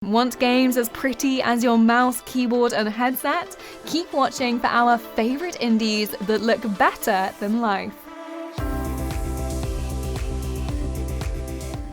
Want games as pretty as your mouse, keyboard, and headset? Keep watching for our favorite indies that look better than life.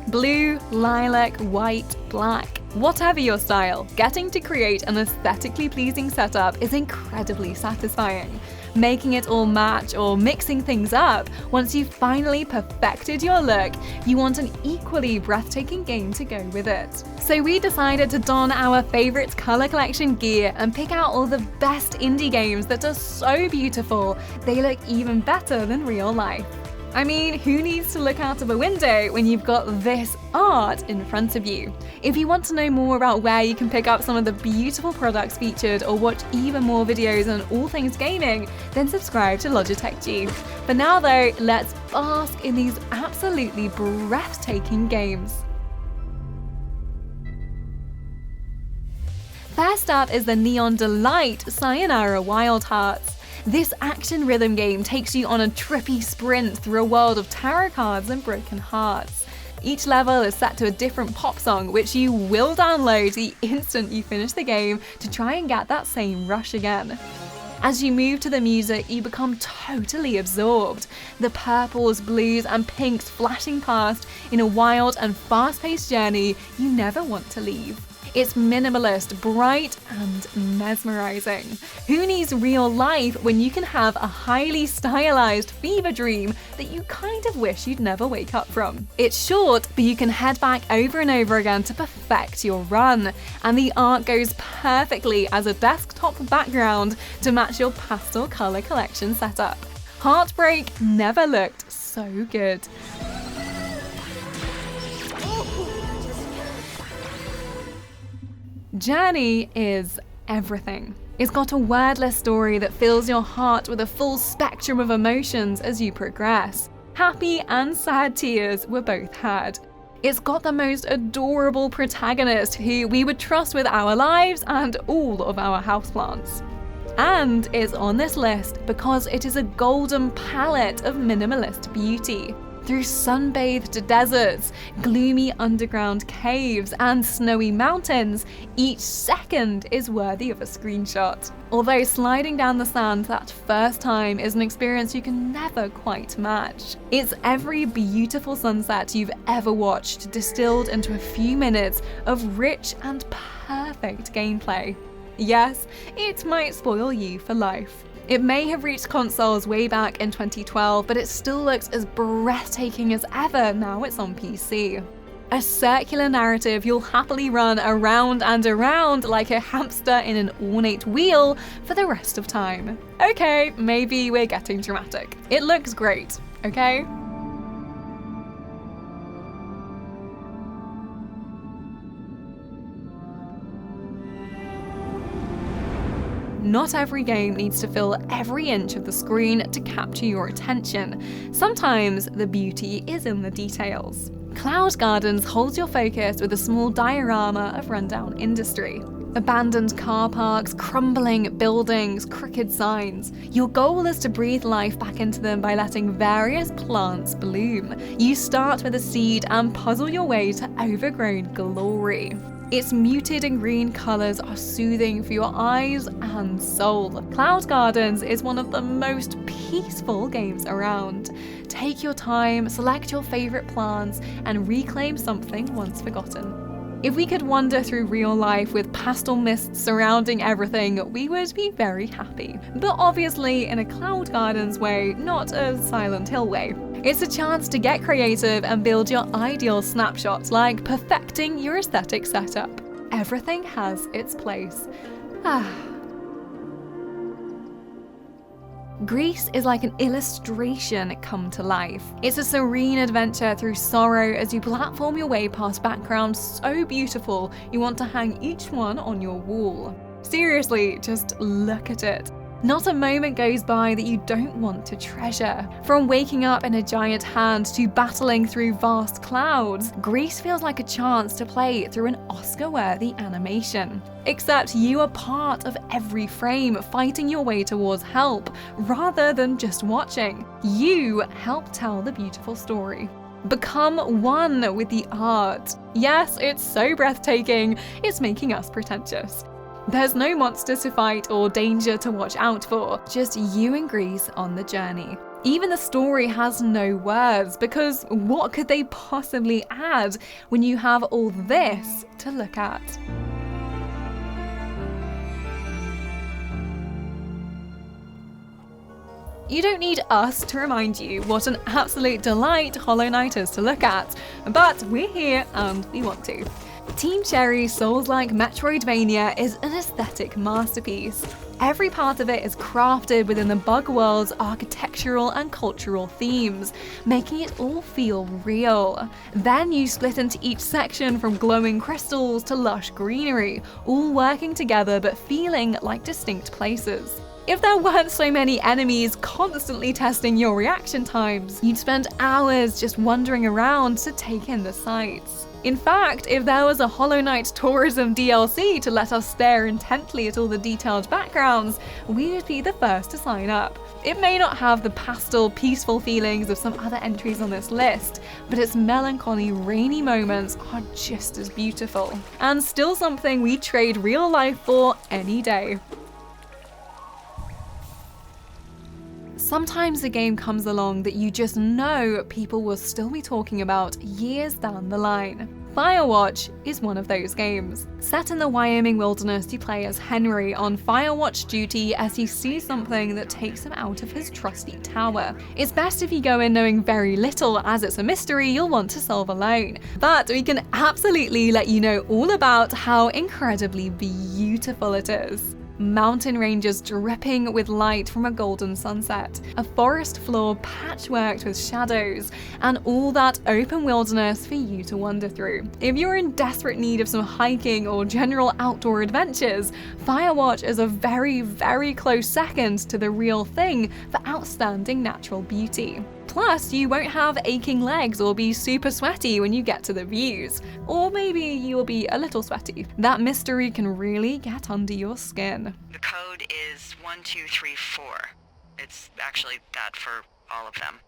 Blue, lilac, white, black. Whatever your style, getting to create an aesthetically pleasing setup is incredibly satisfying. Making it all match or mixing things up, once you've finally perfected your look, you want an equally breathtaking game to go with it. So we decided to don our favorite color collection gear and pick out all the best indie games that are so beautiful, they look even better than real life. I mean, who needs to look out of a window when you've got this art in front of you? If you want to know more about where you can pick up some of the beautiful products featured or watch even more videos on all things gaming, then subscribe to Logitech G. For now though, let's bask in these absolutely breathtaking games. First up is the Neon Delight Sayonara Wild Hearts. This action rhythm game takes you on a trippy sprint through a world of tarot cards and broken hearts. Each level is set to a different pop song, which you will download the instant you finish the game to try and get that same rush again. As you move to the music, you become totally absorbed. The purples, blues, and pinks flashing past in a wild and fast-paced journey you never want to leave. It's minimalist, bright, and mesmerizing. Who needs real life when you can have a highly stylized fever dream that you kind of wish you'd never wake up from? It's short, but you can head back over and over again to perfect your run. And the art goes perfectly as a desktop background to match your pastel color collection setup. Heartbreak never looked so good. Journey is everything. It's got a wordless story that fills your heart with a full spectrum of emotions as you progress. Happy and sad tears were both had. It's got the most adorable protagonist who we would trust with our lives and all of our houseplants. And it's on this list because it is a golden palette of minimalist beauty. Through sun-bathed deserts, gloomy underground caves, and snowy mountains, each second is worthy of a screenshot. Although sliding down the sand that first time is an experience you can never quite match. It's every beautiful sunset you've ever watched distilled into a few minutes of rich and perfect gameplay. Yes, it might spoil you for life. It may have reached consoles way back in 2012, but it still looks as breathtaking as ever now it's on PC. A circular narrative you'll happily run around and around like a hamster in an ornate wheel for the rest of time. Okay, maybe we're getting dramatic. It looks great, okay? Not every game needs to fill every inch of the screen to capture your attention. Sometimes the beauty is in the details. Cloud Gardens holds your focus with a small diorama of rundown industry. Abandoned car parks, crumbling buildings, crooked signs. Your goal is to breathe life back into them by letting various plants bloom. You start with a seed and puzzle your way to overgrown glory. Its muted and green colours are soothing for your eyes and soul. Cloud Gardens is one of the most peaceful games around. Take your time, select your favourite plants, and reclaim something once forgotten. If we could wander through real life with pastel mists surrounding everything, we would be very happy. But obviously in a Cloud Gardens way, not a Silent Hill way. It's a chance to get creative and build your ideal snapshots, like perfecting your aesthetic setup. Everything has its place. Gris is like an illustration come to life. It's a serene adventure through sorrow as you platform your way past backgrounds so beautiful you want to hang each one on your wall. Seriously, just look at it. Not a moment goes by that you don't want to treasure. From waking up in a giant hand to battling through vast clouds, Gris feels like a chance to play through an Oscar-worthy animation. Except you are part of every frame, fighting your way towards help, rather than just watching. You help tell the beautiful story. Become one with the art. Yes, it's so breathtaking, it's making us pretentious. There's no monsters to fight or danger to watch out for, just you and Gris on the journey. Even the story has no words, because what could they possibly add when you have all this to look at? You don't need us to remind you what an absolute delight Hollow Knight is to look at, but we're here and we want to. Team Cherry's Souls-like Metroidvania is an aesthetic masterpiece. Every part of it is crafted within the Bug World's architectural and cultural themes, making it all feel real. Then you split into each section from glowing crystals to lush greenery, all working together but feeling like distinct places. If there weren't so many enemies constantly testing your reaction times, you'd spend hours just wandering around to take in the sights. In fact, if there was a Hollow Knight Tourism DLC to let us stare intently at all the detailed backgrounds, we would be the first to sign up. It may not have the pastel, peaceful feelings of some other entries on this list, but its melancholy, rainy moments are just as beautiful, and still something we'd trade real life for any day. Sometimes a game comes along that you just know people will still be talking about years down the line. Firewatch is one of those games. Set in the Wyoming wilderness, you play as Henry on Firewatch duty as he sees something that takes him out of his trusty tower. It's best if you go in knowing very little, as it's a mystery you'll want to solve alone. But we can absolutely let you know all about how incredibly beautiful it is. Mountain ranges dripping with light from a golden sunset, a forest floor patchworked with shadows, and all that open wilderness for you to wander through. If you're in desperate need of some hiking or general outdoor adventures, Firewatch is a very, very close second to the real thing for outstanding natural beauty. Plus, you won't have aching legs or be super sweaty when you get to the views. Or maybe you'll be a little sweaty. That mystery can really get under your skin. The code is 1234. It's actually that for all of them.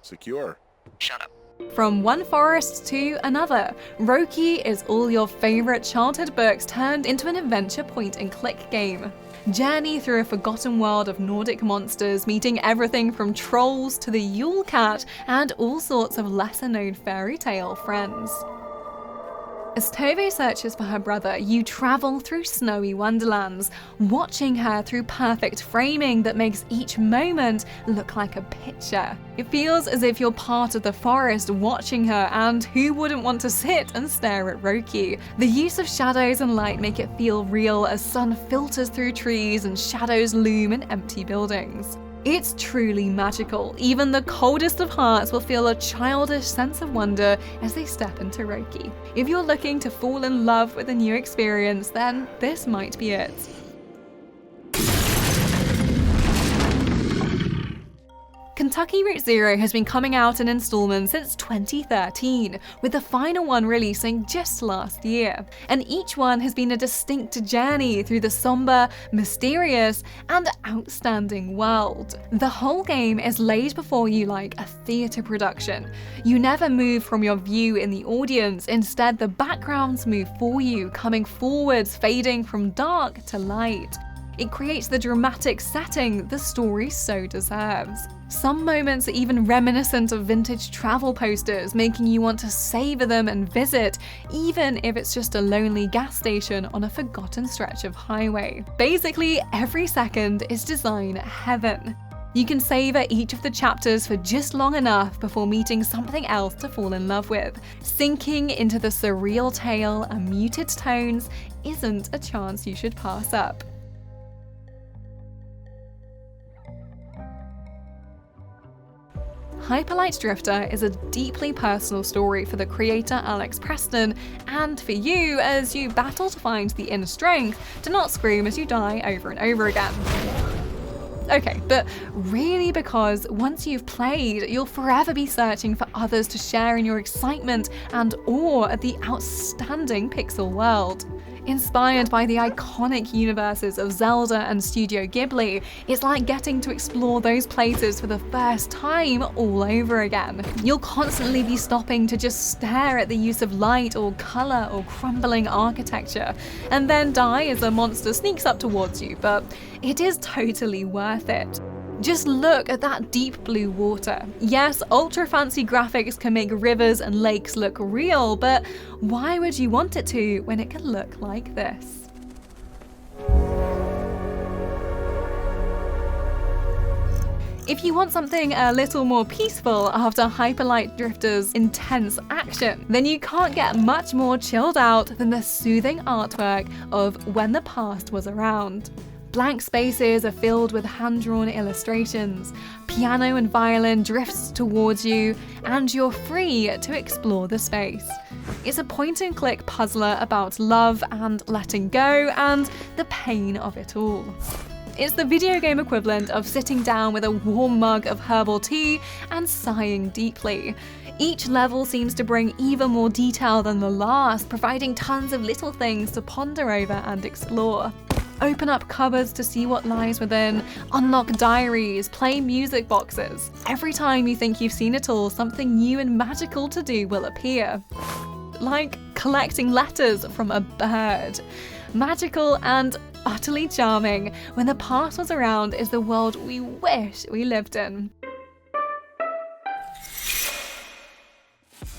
Secure. Shut up. From one forest to another, Röki is all your favorite childhood books turned into an adventure point-and-click game. Journey through a forgotten world of Nordic monsters, meeting everything from trolls to the Yule Cat and all sorts of lesser-known fairy tale friends. As Tove searches for her brother, you travel through snowy wonderlands, watching her through perfect framing that makes each moment look like a picture. It feels as if you're part of the forest watching her, and who wouldn't want to sit and stare at Röki? The use of shadows and light make it feel real as sun filters through trees and shadows loom in empty buildings. It's truly magical. Even the coldest of hearts will feel a childish sense of wonder as they step into Röki. If you're looking to fall in love with a new experience, then this might be it. Kentucky Route Zero has been coming out in installments since 2013, with the final one releasing just last year. And each one has been a distinct journey through the somber, mysterious, and outstanding world. The whole game is laid before you like a theatre production. You never move from your view in the audience, instead the backgrounds move for you, coming forwards, fading from dark to light. It creates the dramatic setting the story so deserves. Some moments are even reminiscent of vintage travel posters, making you want to savor them and visit, even if it's just a lonely gas station on a forgotten stretch of highway. Basically, every second is design heaven. You can savor each of the chapters for just long enough before meeting something else to fall in love with. Sinking into the surreal tale and muted tones isn't a chance you should pass up. Hyperlight Drifter is a deeply personal story for the creator Alex Preston, and for you as you battle to find the inner strength to not scream as you die over and over again. Okay, but really, because once you've played, you'll forever be searching for others to share in your excitement and awe at the outstanding pixel world. Inspired by the iconic universes of Zelda and Studio Ghibli, it's like getting to explore those places for the first time all over again. You'll constantly be stopping to just stare at the use of light or color or crumbling architecture, and then die as a monster sneaks up towards you, but it is totally worth it. Just look at that deep blue water. Yes, ultra fancy graphics can make rivers and lakes look real, but why would you want it to when it can look like this? If you want something a little more peaceful after Hyperlight Drifter's intense action, then you can't get much more chilled out than the soothing artwork of When the Past Was Around. Blank spaces are filled with hand-drawn illustrations, piano and violin drifts towards you, and you're free to explore the space. It's a point-and-click puzzler about love and letting go and the pain of it all. It's the video game equivalent of sitting down with a warm mug of herbal tea and sighing deeply. Each level seems to bring even more detail than the last, providing tons of little things to ponder over and explore. Open up cupboards to see what lies within, unlock diaries, play music boxes. Every time you think you've seen it all, something new and magical to do will appear. Like collecting letters from a bird. Magical and utterly charming. When the Past Was Around is the world we wish we lived in.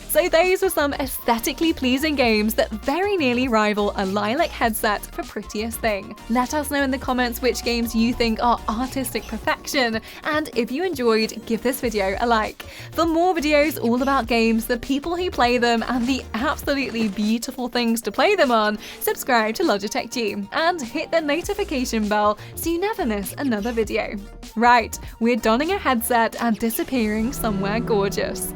So those were some aesthetically pleasing games that very nearly rival a lilac headset for prettiest thing. Let us know in the comments which games you think are artistic perfection, and if you enjoyed, give this video a like. For more videos all about games, the people who play them, and the absolutely beautiful things to play them on, subscribe to Logitech G and hit the notification bell so you never miss another video. Right, we're donning a headset and disappearing somewhere gorgeous.